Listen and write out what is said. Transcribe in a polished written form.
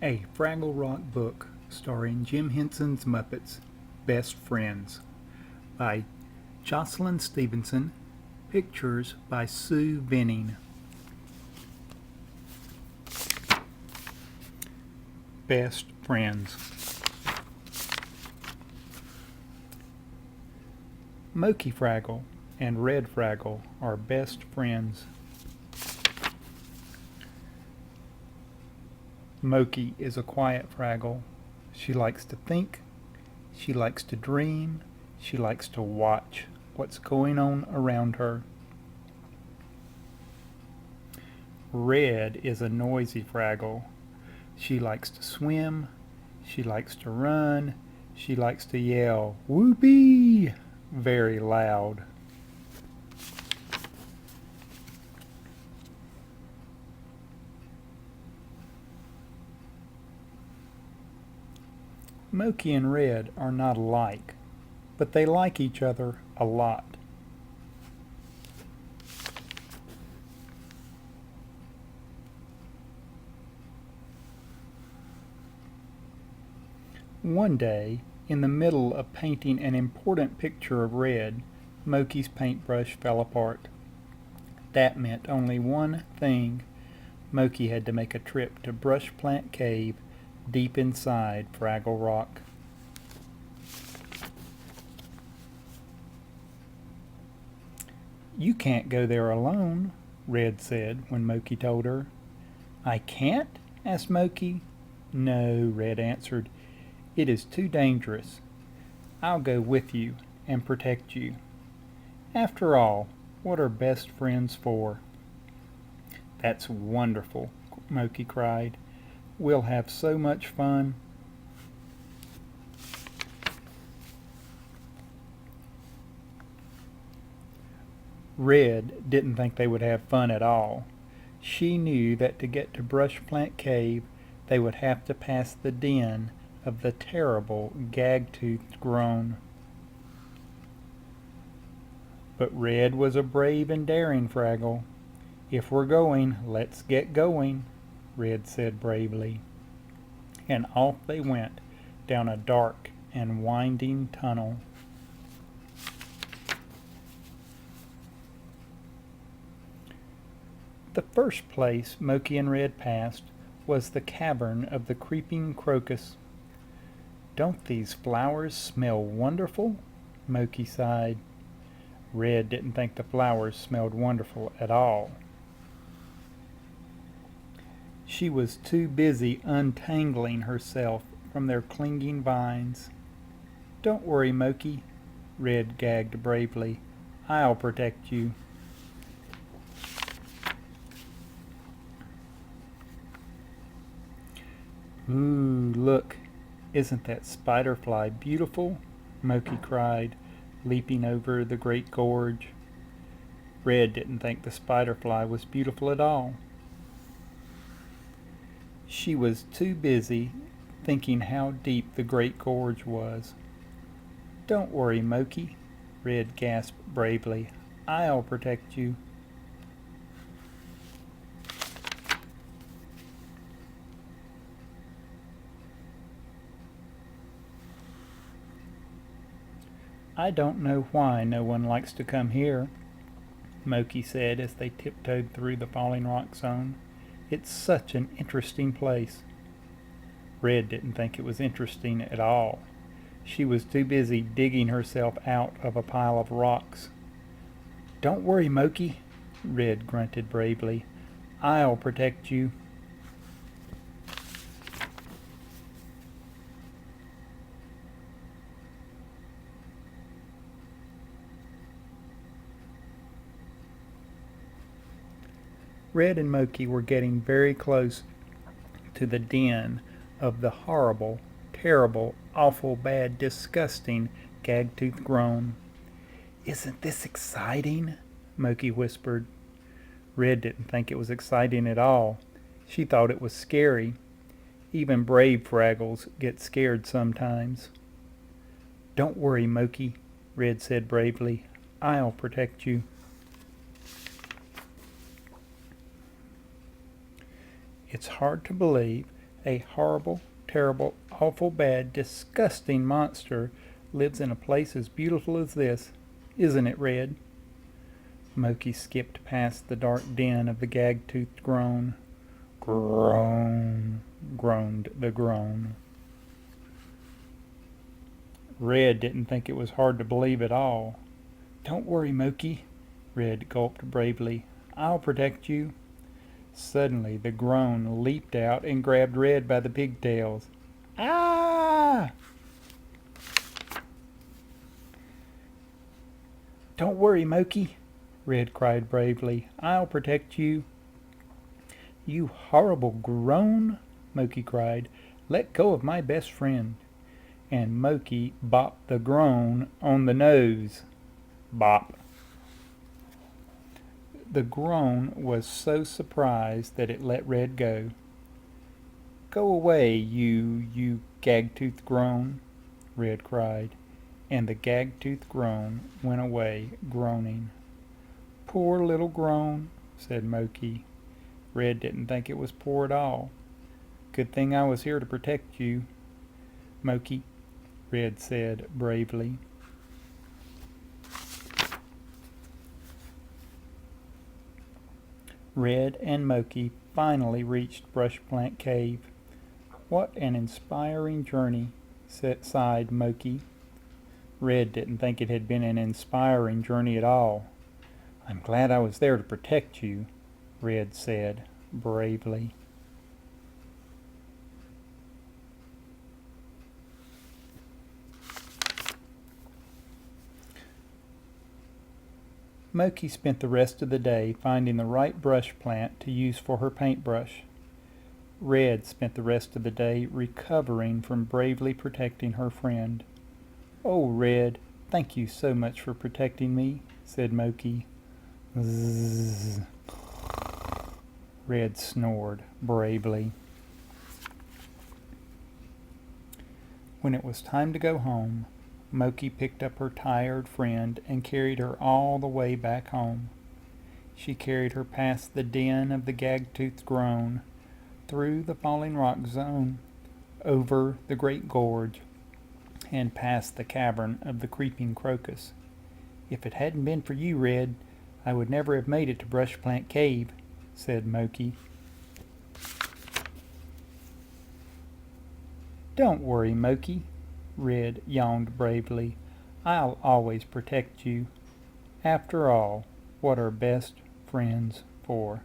A Fraggle Rock book starring Jim Henson's Muppets, Best Friends, by Jocelyn Stevenson, pictures by Sue Venning. Best Friends. Moki Fraggle and Red Fraggle are best friends. Moki is a quiet Fraggle. She likes to think, she likes to dream, she likes to watch what's going on around her. Red is a noisy Fraggle. She likes to swim, she likes to run, she likes to yell, "Whoopee!" very loud. Moki and Red are not alike, but they like each other a lot. One day, in the middle of painting an important picture of Red, Moki's paintbrush fell apart. That meant only one thing. Moki had to make a trip to Brush Plant Cave deep inside Fraggle Rock. "You can't go there alone," Red said when Moki told her. "I can't?" asked Moki. "No," Red answered. "It is too dangerous. I'll go with you and protect you. After all, what are best friends for?" "That's wonderful," Moki cried. "We'll have so much fun." Red didn't think they would have fun at all. She knew that to get to Brush Plant Cave, they would have to pass the den of the terrible gag-toothed grown. But Red was a brave and daring Fraggle. "If we're going, let's get going," Red said bravely. And off they went down a dark and winding tunnel. The first place Moki and Red passed was the cavern of the creeping crocus. "Don't these flowers smell wonderful?" Moki sighed. Red didn't think the flowers smelled wonderful at all. She was too busy untangling herself from their clinging vines. "Don't worry, Moki," Red gagged bravely. "I'll protect you." "Ooh, look, isn't that spiderfly beautiful?" Moki cried, leaping over the great gorge. Red didn't think the spiderfly was beautiful at all. She was too busy thinking how deep the great gorge was. "Don't worry, Moki," Red gasped bravely. "I'll protect you." "I don't know why no one likes to come here," Moki said as they tiptoed through the falling rock zone. "It's such an interesting place." Red didn't think it was interesting at all. She was too busy digging herself out of a pile of rocks. "Don't worry, Moki," Red grunted bravely. "I'll protect you." Red and Moki were getting very close to the den of the horrible, terrible, awful, bad, disgusting gag-toothed grown. "Isn't this exciting?" Moki whispered. Red didn't think it was exciting at all. She thought it was scary. Even brave Fraggles get scared sometimes. "Don't worry, Moki," Red said bravely. "I'll protect you." It's hard to believe A horrible, terrible, awful bad, disgusting monster lives in a place as beautiful as this. Isn't it, Red? Mokey skipped past the dark den of the gag-toothed groan. Groan, groaned the groan. Red didn't think it was hard to believe at all. Don't worry, Mokey, Red gulped bravely. I'll protect you. Suddenly the groan leaped out and grabbed Red by the pigtails. Ah! Don't worry, Mokey, Red cried bravely. I'll protect you. You horrible groan, Mokey cried. Let go of my best friend. And Mokey bopped the groan on the nose. Bop. The groan was so surprised that it let Red go. Go away, you gag-toothed groan, Red cried, and the gag-toothed groan went away, groaning. Poor little groan, said Mokey. Red didn't think it was poor at all. Good thing I was here to protect you, Mokey, Red said bravely. Red and Mokey finally reached Brush Plant Cave. What an inspiring journey, sighed Mokey. Red didn't think it had been an inspiring journey at all. I'm glad I was there to protect you, Red said bravely. Mokey spent the rest of the day finding the right brush plant to use for her paintbrush. Red spent the rest of the day recovering from bravely protecting her friend. Oh, Red, thank you so much for protecting me, said Mokey. Zzz. Red snored bravely. When it was time to go home, Mokey picked up her tired friend and carried her all the way back home. She carried her past the den of the gag-toothed groan, through the falling rock zone, over the great gorge, and past the cavern of the creeping crocus. If it hadn't been for you, Red, I would never have made it to Brush Plant Cave, said Mokey. Don't worry, Mokey, Red yawned bravely. I'll always protect you. After all, what are best friends for?